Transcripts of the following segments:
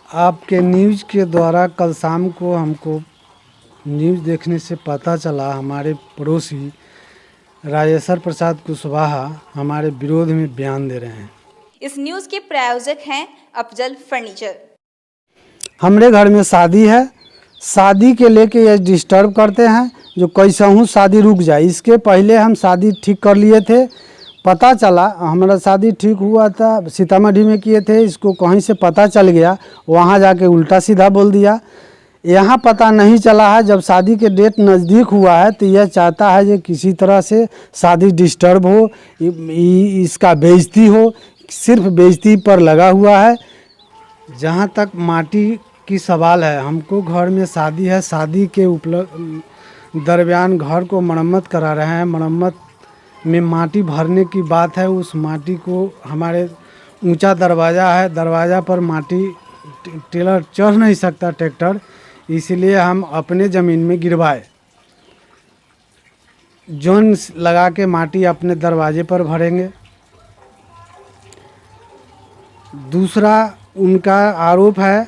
आपके न्यूज़ के द्वारा कल शाम को हमको न्यूज़ देखने से पता चला हमारे पड़ोसी राजेश्वर प्रसाद कुशवाहा हमारे विरोध में बयान दे रहे हैं। इस न्यूज़ के प्रायोजक हैं अफजल फर्नीचर। हमारे घर में शादी है, शादी के लेके ये डिस्टर्ब करते हैं जो कैसा हूँ शादी रुक जाए। इसके पहले हम शादी ठीक कर लिए थे, पता चला हमारा शादी ठीक हुआ था सीतामढ़ी में किए थे, इसको कहीं से पता चल गया, वहाँ जाके उल्टा सीधा बोल दिया। यहाँ पता नहीं चला है, जब शादी के डेट नज़दीक हुआ है तो यह चाहता है कि किसी तरह से शादी डिस्टर्ब हो, इसका बेइज्जती हो, सिर्फ बेइज्जती पर लगा हुआ है। जहाँ तक माटी की सवाल है, हमको घर में शादी है, शादी के दरमियान घर को मरम्मत करा रहे हैं, मरम्मत में माटी भरने की बात है। उस माटी को हमारे ऊंचा दरवाज़ा है, दरवाज़ा पर माटी टेलर चढ़ नहीं सकता ट्रैक्टर, इसलिए हम अपने ज़मीन में गिरवाए, जोन लगा के माटी अपने दरवाजे पर भरेंगे। दूसरा उनका आरोप है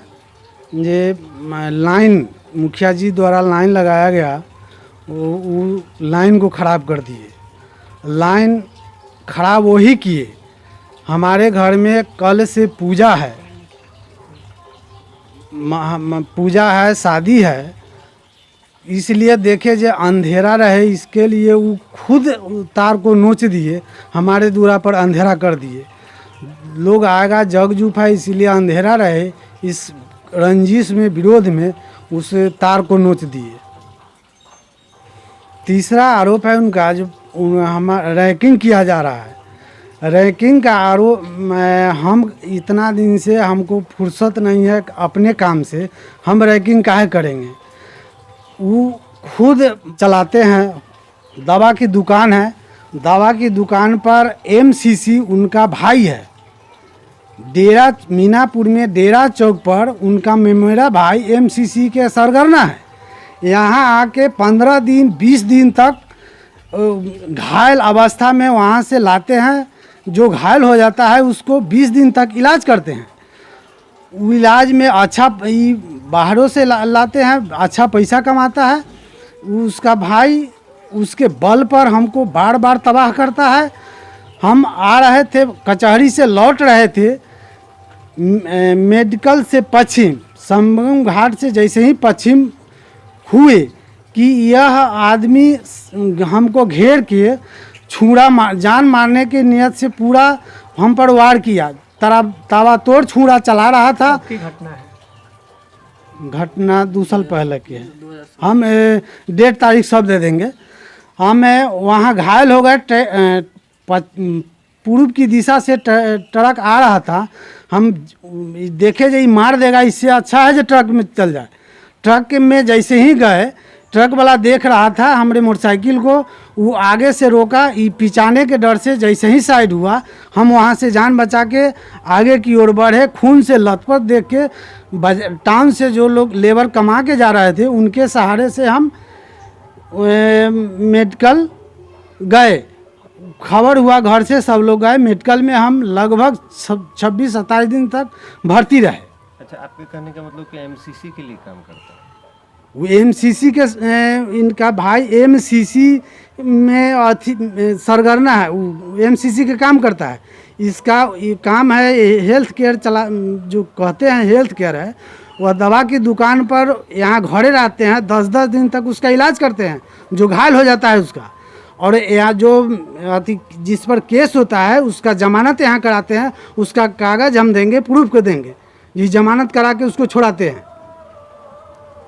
ये लाइन मुखिया जी द्वारा लाइन लगाया गया, वो लाइन को ख़राब कर दिए। लाइन ख़राब वही किए। हमारे घर में कल से पूजा है, पूजा है, शादी है, इसलिए देखे जो अंधेरा रहे इसके लिए वो खुद तार को नोच दिए, हमारे दूरा पर अंधेरा कर दिए। लोग आएगा जग जूफ है, इसलिए अंधेरा रहे, इस रंजिश में विरोध में उस तार को नोच दिए। तीसरा आरोप है उनका जो हमारा रैकिंग किया जा रहा है। रैकिंग का आरोप, हम इतना दिन से हमको फुर्सत नहीं है अपने काम से, हम रैकिंग काहे करेंगे। वो खुद चलाते हैं, दवा की दुकान है, दवा की दुकान पर एमसीसी उनका भाई है। डेरा मीनापुर में डेरा चौक पर उनका मेरा भाई एमसीसी के सरगना है। यहाँ आके 15 दिन 20 दिन तक घायल अवस्था में वहाँ से लाते हैं, जो घायल हो जाता है उसको 20 दिन तक इलाज करते हैं। वो इलाज में अच्छा बाहरों से लाते हैं, अच्छा पैसा कमाता है। उसका भाई उसके बल पर हमको बार बार तबाह करता है। हम आ रहे थे, कचहरी से लौट रहे थे, मेडिकल से पश्चिम संगम घाट से जैसे ही पश्चिम हुए कि यह आदमी हमको घेर के जान मारने के नियत से पूरा हम पर वार किया। तावा तोड़ छुरा चला रहा था। घटना है, घटना 2 साल पहले की है। हम डेट तारीख सब दे देंगे। हम वहाँ घायल हो गए। पूर्व की दिशा से ट्रक आ रहा था, हम देखे जो मार देगा, इससे अच्छा है जो ट्रक में चल जाए। ट्रक में जैसे ही गए, ट्रक वाला देख रहा था हमारे मोटरसाइकिल को, वो आगे से रोका, पिछाने के डर से जैसे ही साइड हुआ, हम वहाँ से जान बचा के आगे की ओर बढ़े। खून से लथपथ देख के टाउन से जो लोग लेबर कमा के जा रहे थे, उनके सहारे से हम मेडिकल गए। खबर हुआ घर से, सब लोग गए मेडिकल में। हम लगभग 26-27 दिन तक भर्ती रहे। अच्छा, आपके कहने का मतलब कि एमसीसी के लिए काम करता है? वो एमसीसी के इनका भाई एमसीसी में सरगना है, वो एमसीसी के काम करता है। इसका ये काम है हेल्थ केयर चला, जो कहते हैं हेल्थ केयर है। वह दवा की दुकान पर यहाँ घरे रहते हैं, 10-10 दिन तक उसका इलाज करते हैं, जो घायल हो जाता है उसका। और यहाँ जो जिस पर केस होता है उसका जमानत यहाँ कराते हैं, उसका कागज़ हम देंगे, प्रूफ को देंगे, ये जमानत करा के उसको छोड़ाते हैं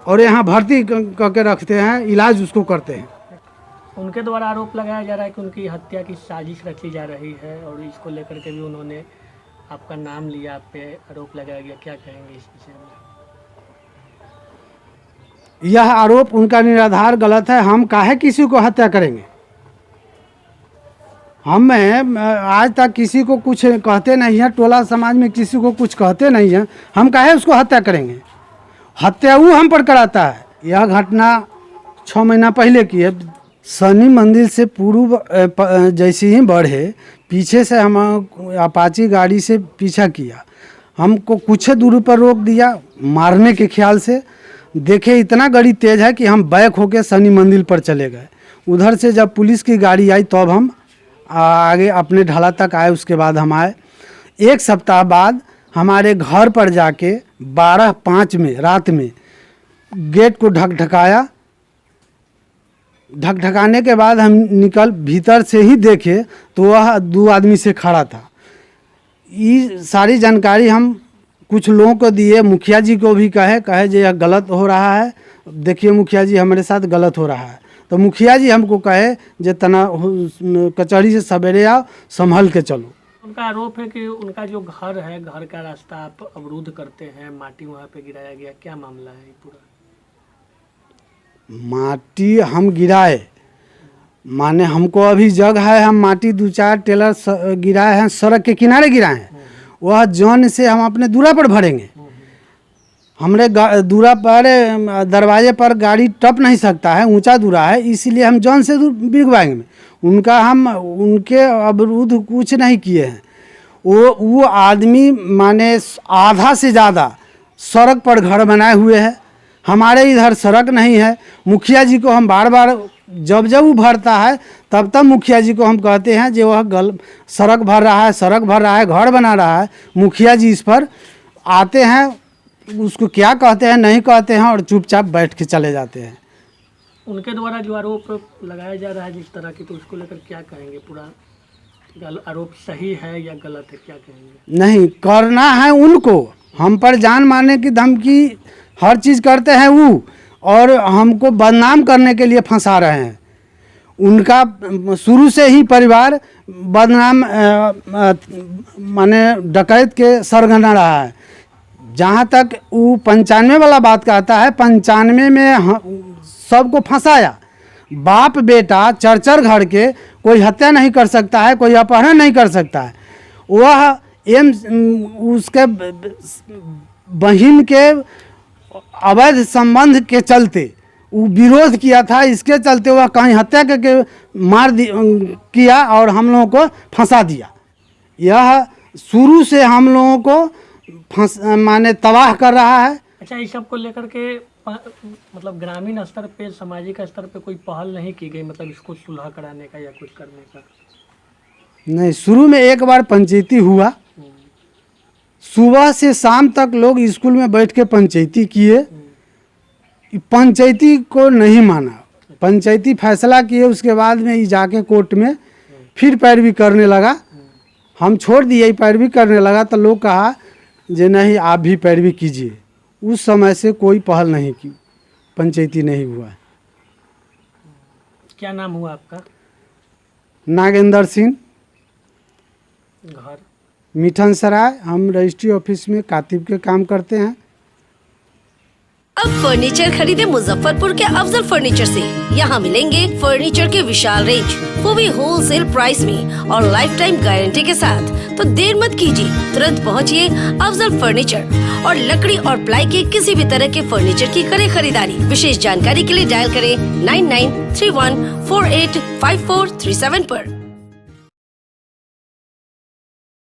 और यहाँ भर्ती करके रखते हैं, इलाज उसको करते हैं। उनके द्वारा आरोप लगाया जा रहा है कि उनकी हत्या की साजिश रची जा रही है, और इसको लेकर के भी उन्होंने आपका नाम लिया, आप पे आरोप लगाया गया। क्या कहेंगे इस विषय में? यह आरोप उनका निराधार गलत है। हम काहे किसी को हत्या करेंगे? हम आज तक किसी को कुछ कहते नहीं हैं, टोला समाज में किसी को कुछ कहते नहीं हैं, हम काहे उसको हत्या करेंगे? हत्या वो हम पर कराता है। यह घटना 6 महीना पहले की है। शनि मंदिर से पूर्व जैसे ही बढ़े, पीछे से हम अपाची गाड़ी से पीछा किया। हमको कुछ दूरी पर रोक दिया मारने के ख्याल से। देखे इतना गाड़ी तेज़ है कि हम बैक होके शनि मंदिर पर चले गए। उधर से जब पुलिस की गाड़ी आई तब हम आगे अपने ढाला तक आए। उसके बाद हम आए। 1 सप्ताह बाद हमारे घर पर जाके 12:05 में रात में गेट को ढकढकाया। ढकढकाने के बाद हम निकल भीतर से ही देखे तो वह 2 आदमी से खड़ा था। ये सारी जानकारी हम कुछ लोगों को दिए, मुखिया जी को भी कहे जो यह गलत हो रहा है, देखिए मुखिया जी हमारे साथ गलत हो रहा है। तो मुखिया जी हमको कहे जे तना कचहरी से सवेरे आओ, संभल के चलो। उनका आरोप है कि उनका जो घर है, घर का रास्ता आप अवरुद्ध करते हैं, माटी वहाँ पे गिराया गया, क्या मामला है ये पूरा? माटी हम गिराए माने हमको अभी जग है, हम माटी 2-4 टेलर गिराए हैं, सड़क के किनारे गिराए हैं। वह जौन से हम अपने दूरा पर भरेंगे। हमरे दूरा पर दरवाजे पर गाड़ी टप नहीं सकता है, ऊंचा दूरा है, इसीलिए हम जौन से बिगवाएंगे। उनका हम उनके अवरुद्ध कुछ नहीं किए हैं। वो आदमी माने आधा से ज़्यादा सड़क पर घर बनाए हुए हैं। हमारे इधर सड़क नहीं है। मुखिया जी को हम बार बार जब वो भरता है तब मुखिया जी को हम कहते हैं जो वह सड़क भर रहा है, घर बना रहा है। मुखिया जी इस पर आते हैं, उसको क्या कहते हैं नहीं कहते हैं और चुपचाप बैठ के चले जाते हैं। उनके द्वारा जो आरोप लगाया जा रहा है जिस तरह की, तो उसको लेकर क्या कहेंगे? पूरा आरोप सही है या गलत है, क्या कहेंगे? नहीं करना है उनको, हम पर जान मारने की धमकी हर चीज़ करते हैं वो, और हमको बदनाम करने के लिए फंसा रहे हैं। उनका शुरू से ही परिवार बदनाम माने डकैत के सरगना रहा है। जहाँ तक वो 95 वाला बात कहता है, 95 में सबको फंसाया। बाप बेटा चर घर के कोई हत्या नहीं कर सकता है, कोई अपहरण नहीं कर सकता है। वह उसके बहन के अवैध संबंध के चलते वो विरोध किया था, इसके चलते वह कहीं हत्या करके किया और हम लोगों को फंसा दिया। यह शुरू से हम लोगों को माने तबाह कर रहा है। अच्छा, इस सब को लेकर के मतलब ग्रामीण स्तर पे, सामाजिक स्तर पे कोई पहल नहीं की गई, मतलब इसको सुलह कराने का या कुछ करने का? नहीं, शुरू में एक बार पंचायती हुआ। सुबह से शाम तक लोग स्कूल में बैठ के पंचायती किए। पंचायती को नहीं माना, पंचायती फैसला किए। उसके बाद में ये जाके कोर्ट में फिर पैरवी करने लगा। हम छोड़ दिए, पैरवी करने लगा तो लोग कहा जे नहीं आप भी पैरवी कीजिए। उस समय से कोई पहल नहीं की, पंचायती नहीं हुआ। क्या नाम हुआ आपका? नागेंद्र सिंह, घर मिठन सराय। हम रजिस्ट्री ऑफिस में कातिब के काम करते हैं। अब फर्नीचर खरीदे मुजफ्फरपुर के अफजल फर्नीचर से। यहाँ मिलेंगे फर्नीचर के विशाल रेंज, वो भी होलसेल प्राइस में और लाइफ टाइम गारंटी के साथ। तो देर मत कीजिए, तुरंत पहुँचिए अफजल फर्नीचर और लकड़ी और प्लाई के किसी भी तरह के फर्नीचर की करें खरीदारी। विशेष जानकारी के लिए डायल करें 9931485437 पर।